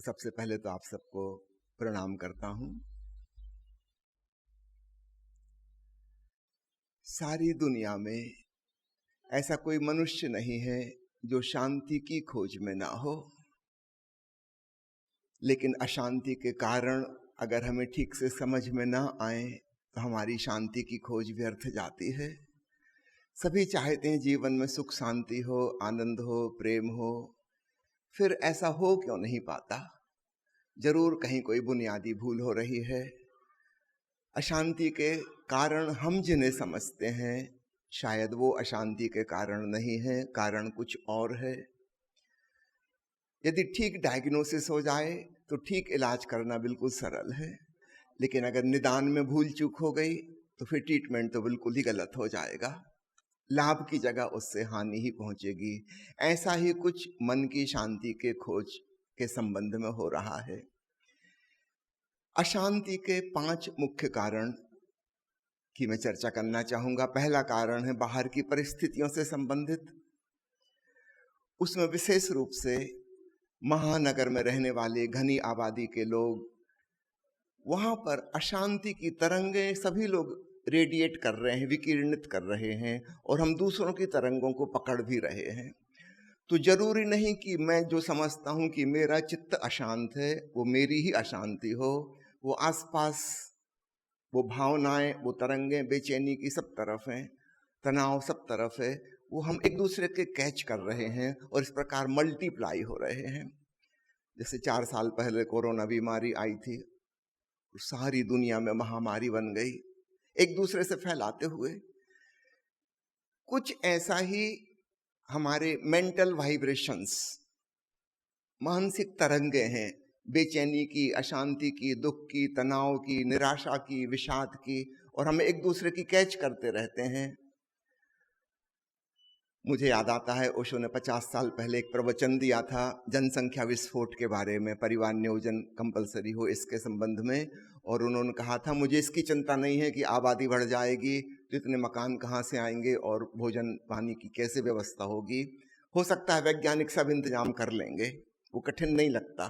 सबसे पहले तो आप सबको प्रणाम करता हूं। सारी दुनिया में ऐसा कोई मनुष्य नहीं है जो शांति की खोज में ना हो, लेकिन अशांति के कारण अगर हमें ठीक से समझ में ना आए तो हमारी शांति की खोज व्यर्थ जाती है। सभी चाहते हैं जीवन में सुख शांति हो, आनंद हो, प्रेम हो, फिर ऐसा हो क्यों नहीं पाता? जरूर कहीं कोई बुनियादी भूल हो रही है। अशांति के कारण हम जिन्हें समझते हैं शायद वो अशांति के कारण नहीं है, कारण कुछ और है। यदि ठीक डायग्नोसिस हो जाए तो ठीक इलाज करना बिल्कुल सरल है, लेकिन अगर निदान में भूल चूक हो गई तो फिर ट्रीटमेंट तो बिल्कुल ही गलत हो जाएगा। लाभ की जगह उससे हानि ही पहुंचेगी। ऐसा ही कुछ मन की शांति के खोज के संबंध में हो रहा है। अशांति के 5 मुख्य कारण की मैं चर्चा करना चाहूंगा। पहला कारण है बाहर की परिस्थितियों से संबंधित। उसमें विशेष रूप से महानगर में रहने वाले घनी आबादी के लोग, वहां पर अशांति की तरंगें सभी लोग रेडिएट कर रहे हैं, विकिरणित कर रहे हैं, और हम दूसरों की तरंगों को पकड़ भी रहे हैं। तो जरूरी नहीं कि मैं जो समझता हूं कि मेरा चित्त अशांत है वो मेरी ही अशांति हो। वो आसपास वो भावनाएं, वो तरंगें बेचैनी की सब तरफ हैं, तनाव सब तरफ है, वो हम एक दूसरे के कैच कर रहे हैं और इस प्रकार मल्टीप्लाई हो रहे हैं। जैसे 4 साल पहले कोरोना बीमारी आई थी, सारी दुनिया में महामारी बन गई एक दूसरे से फैलाते हुए। कुछ ऐसा ही हमारे मेंटल वाइब्रेशंस, मानसिक तरंगें हैं, बेचैनी की, अशांति की, दुख की, तनाव की, निराशा की, विषाद की, और हम एक दूसरे की कैच करते रहते हैं। मुझे याद आता है ओशो ने 50 साल पहले एक प्रवचन दिया था जनसंख्या विस्फोट के बारे में, परिवार नियोजन कंपलसरी हो इसके संबंध में, और उन्होंने कहा था मुझे इसकी चिंता नहीं है कि आबादी बढ़ जाएगी तो इतने मकान कहाँ से आएंगे और भोजन पानी की कैसे व्यवस्था होगी। हो सकता है वैज्ञानिक सब इंतजाम कर लेंगे, वो कठिन नहीं लगता,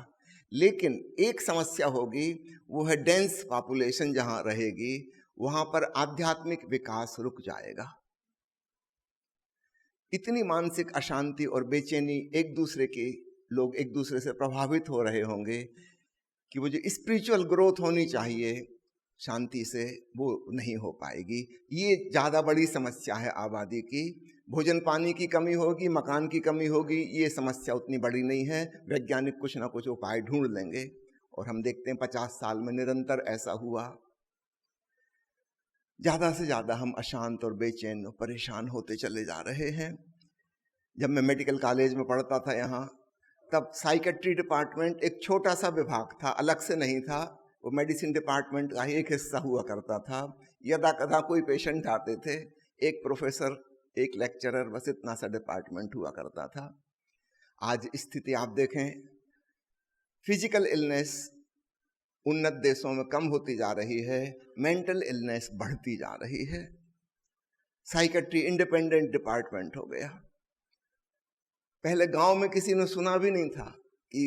लेकिन एक समस्या होगी, वो है डेंस पॉपुलेशन जहाँ रहेगी वहाँ पर आध्यात्मिक विकास रुक जाएगा। इतनी मानसिक अशांति और बेचैनी, एक दूसरे के लोग एक दूसरे से प्रभावित हो रहे होंगे कि वो जो स्पिरिचुअल ग्रोथ होनी चाहिए शांति से, वो नहीं हो पाएगी। ये ज़्यादा बड़ी समस्या है आबादी की। भोजन पानी की कमी होगी, मकान की कमी होगी, ये समस्या उतनी बड़ी नहीं है, वैज्ञानिक कुछ ना कुछ उपाय ढूंढ लेंगे। और हम देखते हैं 50 साल में निरंतर ऐसा हुआ। ज़्यादा से ज़्यादा हम अशांत और बेचैन और परेशान होते चले जा रहे हैं। जब मैं मेडिकल कॉलेज में पढ़ता था यहाँ, तब साइकेट्री डिपार्टमेंट एक छोटा सा विभाग था, अलग से नहीं था, वो मेडिसिन डिपार्टमेंट का ही एक हिस्सा हुआ करता था। यदा कदा कोई पेशेंट आते थे, एक प्रोफेसर, एक लेक्चरर, बस इतना सा डिपार्टमेंट हुआ करता था। आज स्थिति आप देखें, फिजिकल इलनेस उन्नत देशों में कम होती जा रही है, मेंटल इलनेस बढ़ती जा रही है। साइकेट्री इंडिपेंडेंट डिपार्टमेंट हो गया। पहले गांव में किसी ने सुना भी नहीं था कि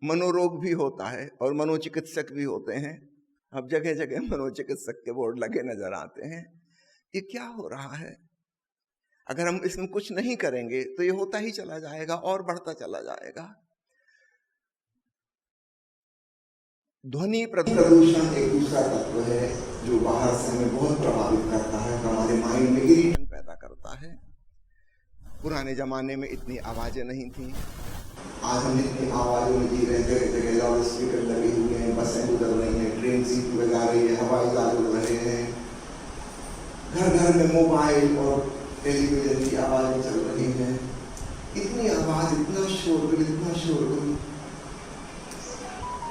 मनोरोग भी होता है और मनोचिकित्सक भी होते हैं। अब जगह जगह मनोचिकित्सक के बोर्ड लगे नजर आते हैं। ये क्या हो रहा है? अगर हम इसमें कुछ नहीं करेंगे तो ये होता ही चला जाएगा और बढ़ता चला जाएगा। ध्वनि प्रदूषण एक दूसरा तत्व है जो बाहर से हमें बहुत प्रभावित करता है, हमारे माइंड में इरिटेशन पैदा करता है। पुराने जमाने में इतनी आवाजें नहीं थी, आज हम इतनी आवाजों में जी रहे हैं, जगह जगह लाउड स्पीकर लगे हुए हैं, बसें गुजर रही हैं, ट्रेन सीट बजा रही है, हवाई जहाज उड़ रहे हैं, घर घर में मोबाइल और टेलीविजन की आवाजें चल रही हैं। इतनी आवाज, इतना शोरगुल, इतना शोरगुल,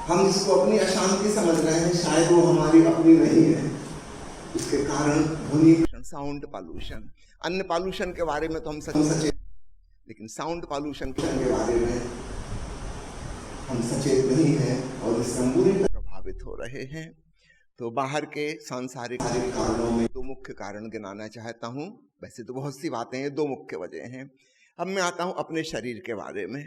हम इसको अपनी अशांति समझ रहे हैं, शायद वो हमारी अपनी नहीं है। इसके कारण ध्वनि, साउंड पॉल्यूशन, अन्य पॉल्यूशन के बारे में तो हम सचेत, लेकिन साउंड पॉल्यूशन के बारे में हम सचेत नहीं हैं और इससे हम बुरी तरह प्रभावित हो रहे हैं। तो बाहर के सांसारिक कारणों में 2 मुख्य कारण गिनाना चाहता हूँ। वैसे तो बहुत सी बातें हैं, 2 मुख्य वजह हैं। अब मैं आता हूँ अपने शरीर के बारे में।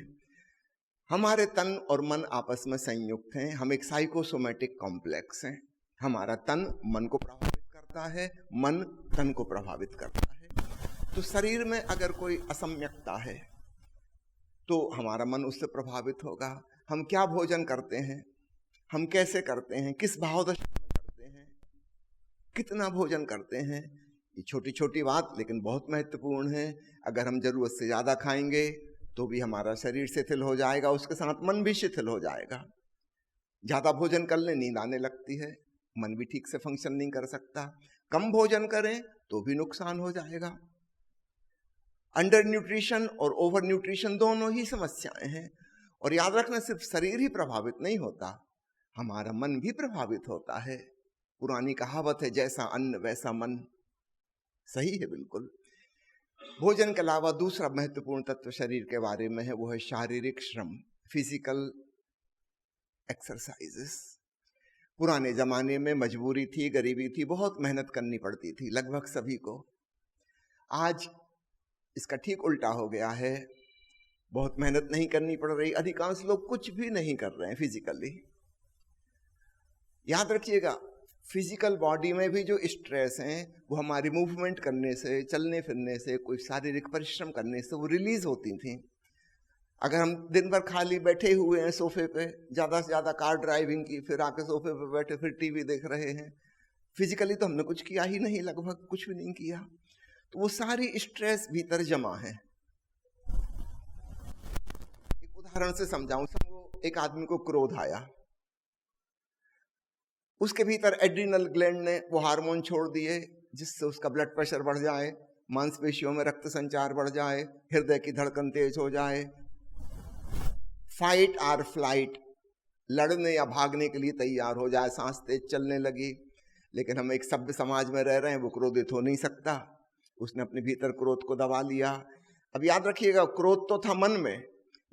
हमारे तन और मन आपस में संयुक्त हैं। हम एक साइकोसोमेटिक कॉम्प्लेक्स हैं। हमारा तन मन को प्रभावित करता है, मन तन को प्रभावित करता है। तो शरीर में अगर कोई असम्यकता है तो हमारा मन उससे प्रभावित होगा। हम क्या भोजन करते हैं, हम कैसे करते हैं, किस भावदशा में करते हैं, कितना भोजन करते हैं, ये छोटी छोटी बात लेकिन बहुत महत्वपूर्ण है। अगर हम जरूरत से ज्यादा खाएंगे तो भी हमारा शरीर शिथिल हो जाएगा, उसके साथ मन भी शिथिल हो जाएगा। ज्यादा भोजन करने नींद आने लगती है, मन भी ठीक से फंक्शन नहीं कर सकता। कम भोजन करें तो भी नुकसान हो जाएगा। अंडर न्यूट्रिशन और ओवर न्यूट्रिशन दोनों ही समस्याएं हैं। और याद रखना, सिर्फ शरीर ही प्रभावित नहीं होता, हमारा मन भी प्रभावित होता है। पुरानी कहावत है, जैसा अन्न वैसा मन। सही है बिल्कुल। भोजन के अलावा दूसरा महत्वपूर्ण तत्व शरीर के बारे में है, वो है शारीरिक श्रम, फिजिकल एक्सरसाइजेस। पुराने जमाने में मजबूरी थी, गरीबी थी, बहुत मेहनत करनी पड़ती थी लगभग सभी को। आज इसका ठीक उल्टा हो गया है, बहुत मेहनत नहीं करनी पड़ रही। अधिकांश लोग कुछ भी नहीं कर रहे हैं फिजिकली। याद रखिएगा, फिजिकल बॉडी में भी जो स्ट्रेस हैं वो हमारी मूवमेंट करने से, चलने फिरने से, कोई शारीरिक परिश्रम करने से वो रिलीज होती थी। अगर हम दिन भर खाली बैठे हुए हैं सोफे पे, ज़्यादा से ज़्यादा कार ड्राइविंग की, फिर आके सोफे पे बैठे फिर टीवी देख रहे हैं, फिजिकली तो हमने कुछ किया ही नहीं, लगभग कुछ भी नहीं किया। तो वो सारी स्ट्रेस भीतर जमा है। एक उदाहरण से समझाऊं, एक आदमी को क्रोध आया, उसके भीतर एड्रिनल ग्लैंड ने वो हार्मोन छोड़ दिए जिससे उसका ब्लड प्रेशर बढ़ जाए, मांसपेशियों में रक्त संचार बढ़ जाए, हृदय की धड़कन तेज हो जाए, फाइट और फ्लाइट, लड़ने या भागने के लिए तैयार हो जाए, सांस तेज चलने लगी। लेकिन हम एक सभ्य समाज में रह रहे हैं, वो क्रोधित हो नहीं सकता, उसने अपने भीतर क्रोध को दबा लिया। अब याद रखिएगा, क्रोध तो था मन में,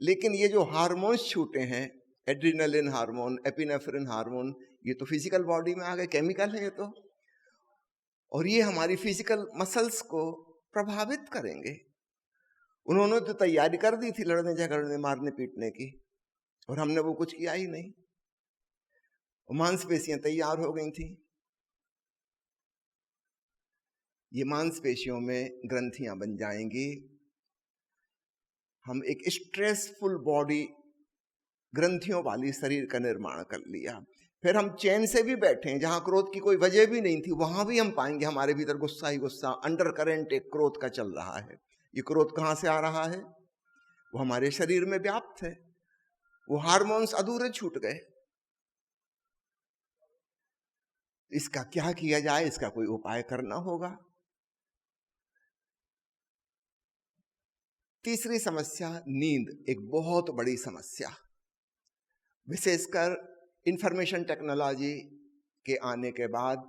लेकिन ये जो हार्मोन्स छूटे हैं, एड्रिनलिन हार्मोन, एपिनेफ्रिन हार्मोन, ये तो फिजिकल बॉडी में आ गए, केमिकल है ये तो, और ये हमारी फिजिकल मसल्स को प्रभावित करेंगे। उन्होंने तो तैयारी कर दी थी लड़ने झगड़ने मारने पीटने की, और हमने वो कुछ किया ही नहीं। मांसपेशियां तैयार हो गई थी, ये मांसपेशियों में ग्रंथियां बन जाएंगी। हम एक स्ट्रेसफुल बॉडी, ग्रंथियों वाली शरीर का निर्माण कर लिया। फिर हम चैन से भी बैठे हैं, जहां क्रोध की कोई वजह भी नहीं थी, वहां भी हम पाएंगे हमारे भीतर गुस्सा ही गुस्सा, अंडर करंट एक क्रोध का चल रहा है। ये क्रोध कहां से आ रहा है? वो हमारे शरीर में व्याप्त है, वो हार्मोन्स अधूरे छूट गए। इसका क्या किया जाए? इसका कोई उपाय करना होगा। तीसरी समस्या, नींद, एक बहुत बड़ी समस्या। विशेषकर इंफॉर्मेशन टेक्नोलॉजी के आने के बाद,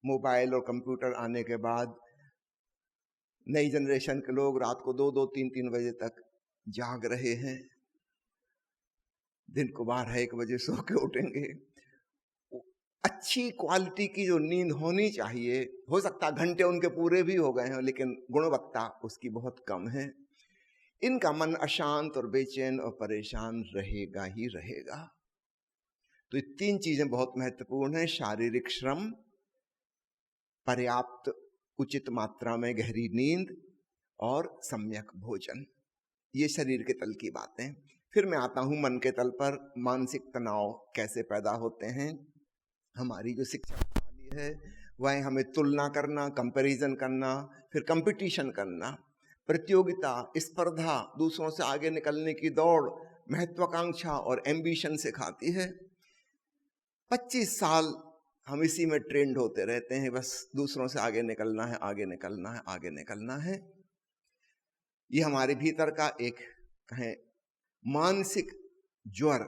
मोबाइल और कंप्यूटर आने के बाद, नई जनरेशन के लोग रात को 2-2, 3-3 बजे तक जाग रहे हैं। दिन को 12-1 बजे सो के उठेंगे। अच्छी क्वालिटी की जो नींद होनी चाहिए, हो सकता है घंटे उनके पूरे भी हो गए हैं, लेकिन गुणवत्ता उसकी बहुत कम है। इनका मन अशांत और बेचैन और परेशान रहेगा ही रहेगा। तो ये 3 चीजें बहुत महत्वपूर्ण हैं: शारीरिक श्रम, पर्याप्त उचित मात्रा में गहरी नींद और सम्यक भोजन। ये शरीर के तल की बातें। फिर मैं आता हूं मन के तल पर। मानसिक तनाव कैसे पैदा होते हैं? हमारी जो शिक्षा प्रणाली है वह हमें तुलना करना, कंपैरिजन करना, फिर कंपटीशन करना, प्रतियोगिता, स्पर्धा, दूसरों से आगे निकलने की दौड़, महत्वाकांक्षा और एम्बिशन सिखाती है। 25 साल हम इसी में ट्रेंड होते रहते हैं, बस दूसरों से आगे निकलना है, आगे निकलना है, आगे निकलना है। ये हमारे भीतर का एक कहें मानसिक ज्वर,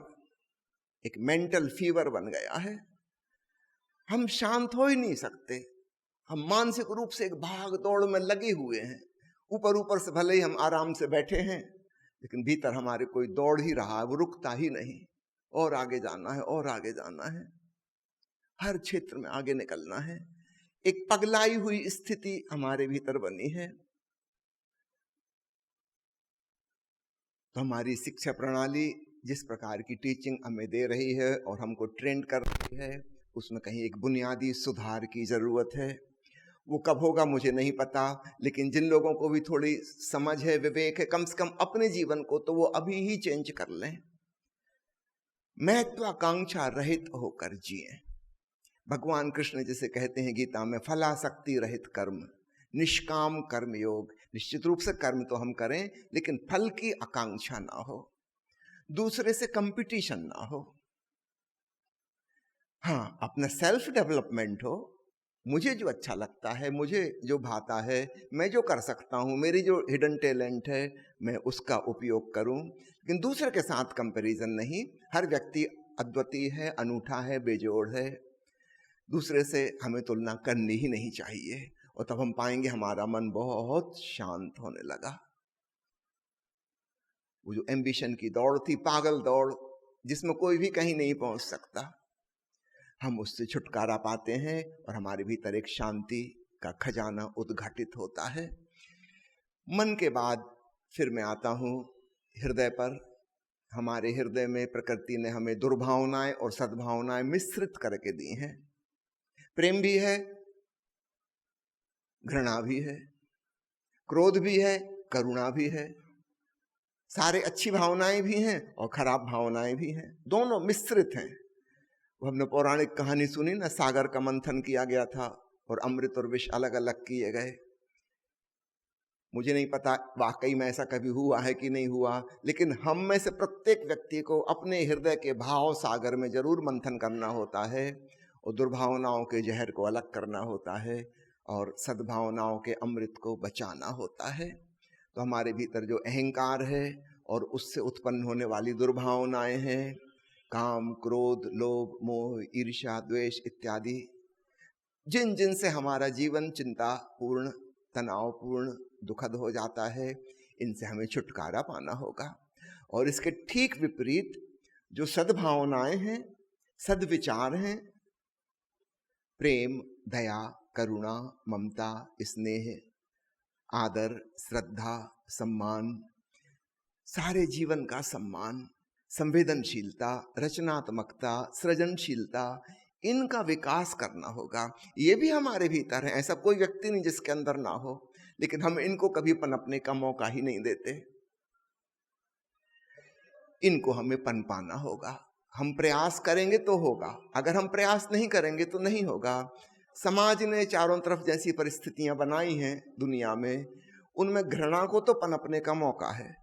एक मेंटल फीवर बन गया है। हम शांत हो ही नहीं सकते, हम मानसिक रूप से एक भाग दौड़ में लगे हुए हैं। ऊपर ऊपर से भले ही हम आराम से बैठे हैं, लेकिन भीतर हमारे कोई दौड़ ही रहा है, वो रुकता ही नहीं। और आगे जाना है, और आगे जाना है, हर क्षेत्र में आगे निकलना है। एक पगलाई हुई स्थिति हमारे भीतर बनी है। तो हमारी शिक्षा प्रणाली जिस प्रकार की टीचिंग हमें दे रही है और हमको ट्रेंड कर रही है, उसमें कहीं एक बुनियादी सुधार की ज़रूरत है। वो कब होगा मुझे नहीं पता, लेकिन जिन लोगों को भी थोड़ी समझ है, विवेक है, कम से कम अपने जीवन को तो वो अभी ही चेंज कर लें, महत्वाकांक्षा रहित होकर जिए। भगवान कृष्ण जैसे कहते हैं गीता में, फलासक्ति रहित कर्म, निष्काम कर्म योग। निश्चित रूप से कर्म तो हम करें, लेकिन फल की आकांक्षा ना हो, दूसरे से कंपटीशन ना हो। हाँ, अपना सेल्फ डेवलपमेंट हो, मुझे जो अच्छा लगता है, मुझे जो भाता है, मैं जो कर सकता हूँ, मेरी जो हिडन टैलेंट है, मैं उसका उपयोग करूँ, लेकिन दूसरे के साथ कंपैरिजन नहीं। हर व्यक्ति अद्वितीय है, अनूठा है, बेजोड़ है, दूसरे से हमें तुलना करनी ही नहीं चाहिए। और तब हम पाएंगे हमारा मन बहुत शांत होने लगा। वो जो एम्बिशन की दौड़ थी, पागल दौड़, जिसमें कोई भी कहीं नहीं पहुंच सकता, हम उससे छुटकारा पाते हैं और हमारे भीतर एक शांति का खजाना उद्घाटित होता है। मन के बाद फिर मैं आता हूँ हृदय पर। हमारे हृदय में प्रकृति ने हमें दुर्भावनाएं और सद्भावनाएं मिश्रित करके दी हैं। प्रेम भी है, घृणा भी है, क्रोध भी है, करुणा भी है, सारे अच्छी भावनाएं भी हैं और खराब भावनाएं भी हैं, दोनों मिश्रित हैं। वो हमने पौराणिक कहानी सुनी ना, सागर का मंथन किया गया था और अमृत और विष अलग अलग किए गए। मुझे नहीं पता वाकई में ऐसा कभी हुआ है कि नहीं हुआ, लेकिन हम में से प्रत्येक व्यक्ति को अपने हृदय के भाव सागर में जरूर मंथन करना होता है और दुर्भावनाओं के जहर को अलग करना होता है और सद्भावनाओं के अमृत को बचाना होता है। तो हमारे भीतर जो अहंकार है और उससे उत्पन्न होने वाली दुर्भावनाएं हैं, काम, क्रोध, लोभ, मोह, ईर्ष्या, द्वेष इत्यादि, जिन जिन से हमारा जीवन चिंतापूर्ण, तनावपूर्ण, दुखद हो जाता है, इनसे हमें छुटकारा पाना होगा। और इसके ठीक विपरीत जो सद्भावनाएं हैं, सद्विचार हैं, प्रेम, दया, करुणा, ममता, स्नेह, आदर, श्रद्धा, सम्मान, सारे जीवन का सम्मान, संवेदनशीलता, रचनात्मकता, सृजनशीलता, इनका विकास करना होगा। ये भी हमारे भीतर है, ऐसा कोई व्यक्ति नहीं जिसके अंदर ना हो, लेकिन हम इनको कभी पनपने का मौका ही नहीं देते। इनको हमें पनपाना होगा। हम प्रयास करेंगे तो होगा, अगर हम प्रयास नहीं करेंगे तो नहीं होगा। समाज ने चारों तरफ जैसी परिस्थितियां बनाई हैं दुनिया में, उनमें घृणा को तो पनपने का मौका है,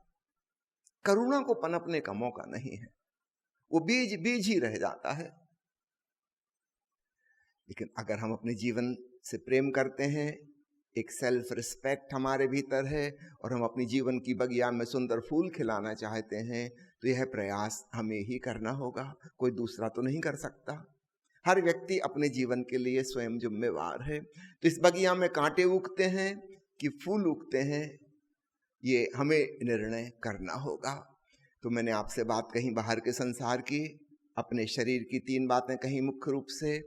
करुणा को पनपने का मौका नहीं है, वो बीज बीज ही रह जाता है। लेकिन अगर हम अपने जीवन से प्रेम करते हैं, एक सेल्फ रिस्पेक्ट हमारे भीतर है और हम अपनी जीवन की बगिया में सुंदर फूल खिलाना चाहते हैं, तो यह प्रयास हमें ही करना होगा, कोई दूसरा तो नहीं कर सकता। हर व्यक्ति अपने जीवन के लिए स्वयं जिम्मेवार है। तो इस बगिया में कांटे उगते हैं कि फूल उगते हैं, ये हमें निर्णय करना होगा। तो मैंने आपसे बात कही बाहर के संसार की, अपने शरीर की 3 बातें कही मुख्य रूप से,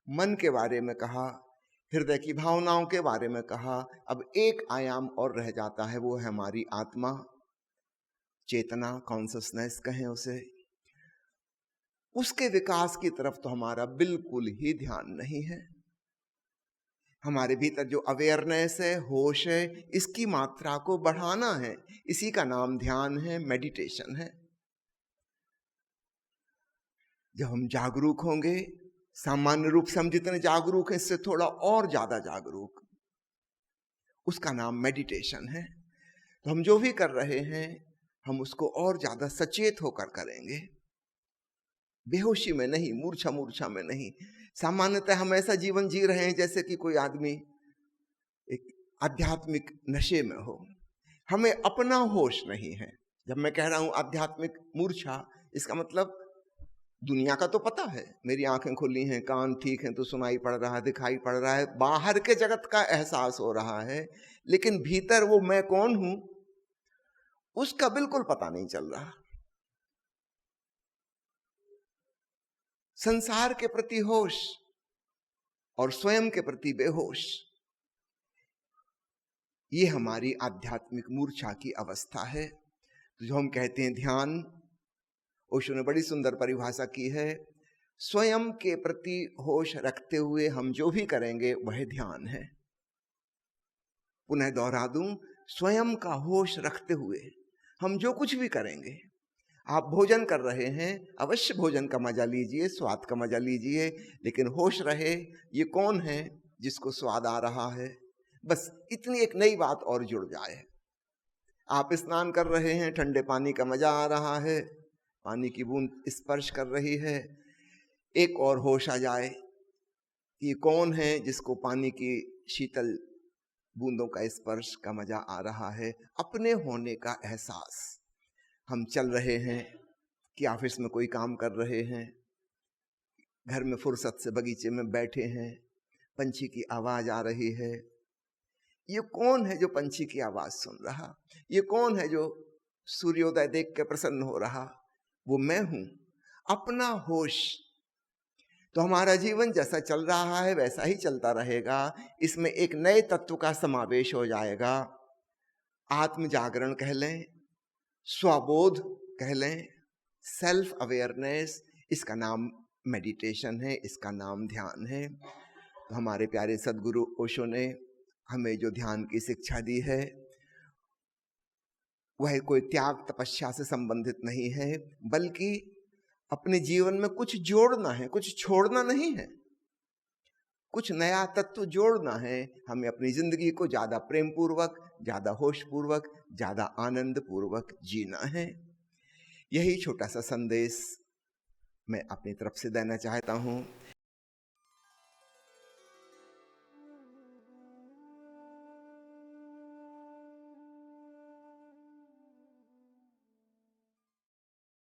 मन के बारे में कहा, हृदय की भावनाओं के बारे में कहा। अब एक आयाम और रह जाता है, वो है हमारी आत्मा, चेतना, कॉन्शसनेस कहें उसे। उसके विकास की तरफ तो हमारा बिल्कुल ही ध्यान नहीं है। हमारे भीतर जो अवेयरनेस है, होश है, इसकी मात्रा को बढ़ाना है। इसी का नाम ध्यान है, मेडिटेशन है। जब हम जागरूक होंगे, सामान्य रूप से हम जितने जागरूक हैं इससे थोड़ा और ज्यादा जागरूक, उसका नाम मेडिटेशन है। तो हम जो भी कर रहे हैं, हम उसको और ज्यादा सचेत होकर करेंगे, बेहोशी में नहीं, मूर्छा मूर्छा में नहीं। सामान्यतः हम ऐसा जीवन जी रहे हैं जैसे कि कोई आदमी एक आध्यात्मिक नशे में हो, हमें अपना होश नहीं है। जब मैं कह रहा हूं आध्यात्मिक मूर्छा, इसका मतलब दुनिया का तो पता है, मेरी आंखें खुली हैं, कान ठीक हैं, तो सुनाई पड़ रहा है, दिखाई पड़ रहा है, बाहर के जगत का एहसास हो रहा है, लेकिन भीतर वो मैं कौन हूं उसका बिल्कुल पता नहीं चल रहा। संसार के प्रति होश और स्वयं के प्रति बेहोश, ये हमारी आध्यात्मिक मूर्छा की अवस्था है। तो जो हम कहते हैं ध्यान, ओशो ने बड़ी सुंदर परिभाषा की है, स्वयं के प्रति होश रखते हुए हम जो भी करेंगे वह ध्यान है। पुनः दोहरा दूं, स्वयं का होश रखते हुए हम जो कुछ भी करेंगे। आप भोजन कर रहे हैं, अवश्य भोजन का मजा लीजिए, स्वाद का मजा लीजिए, लेकिन होश रहे ये कौन है जिसको स्वाद आ रहा है। बस इतनी एक नई बात और जुड़ जाए। आप स्नान कर रहे हैं, ठंडे पानी का मजा आ रहा है, पानी की बूंद स्पर्श कर रही है, एक और होश आ जाए, ये कौन है जिसको पानी की शीतल बूंदों का स्पर्श का मजा आ रहा है। अपने होने का एहसास। हम चल रहे हैं कि ऑफिस में कोई काम कर रहे हैं, घर में फुर्सत से बगीचे में बैठे हैं, पंछी की आवाज आ रही है, ये कौन है जो पंछी की आवाज सुन रहा, ये कौन है जो सूर्योदय देख के प्रसन्न हो रहा, वो मैं हूं। अपना होश। तो हमारा जीवन जैसा चल रहा है वैसा ही चलता रहेगा। इसमें एक नए तत्व का समावेश हो जाएगा। आत्म जागरण कह लें, स्वबोध कह लें, सेल्फ अवेयरनेस, इसका नाम मेडिटेशन है, इसका नाम ध्यान है। तो हमारे प्यारे सदगुरु ओशो ने हमें जो ध्यान की शिक्षा दी है वह कोई त्याग तपस्या से संबंधित नहीं है, बल्कि अपने जीवन में कुछ जोड़ना है, कुछ छोड़ना नहीं है, कुछ नया तत्व जोड़ना है। हमें अपनी जिंदगी को ज्यादा प्रेम पूर्वक, ज्यादा होश पूर्वक, ज्यादा आनंद पूर्वक जीना है। यही छोटा सा संदेश मैं अपनी तरफ से देना चाहता हूँ।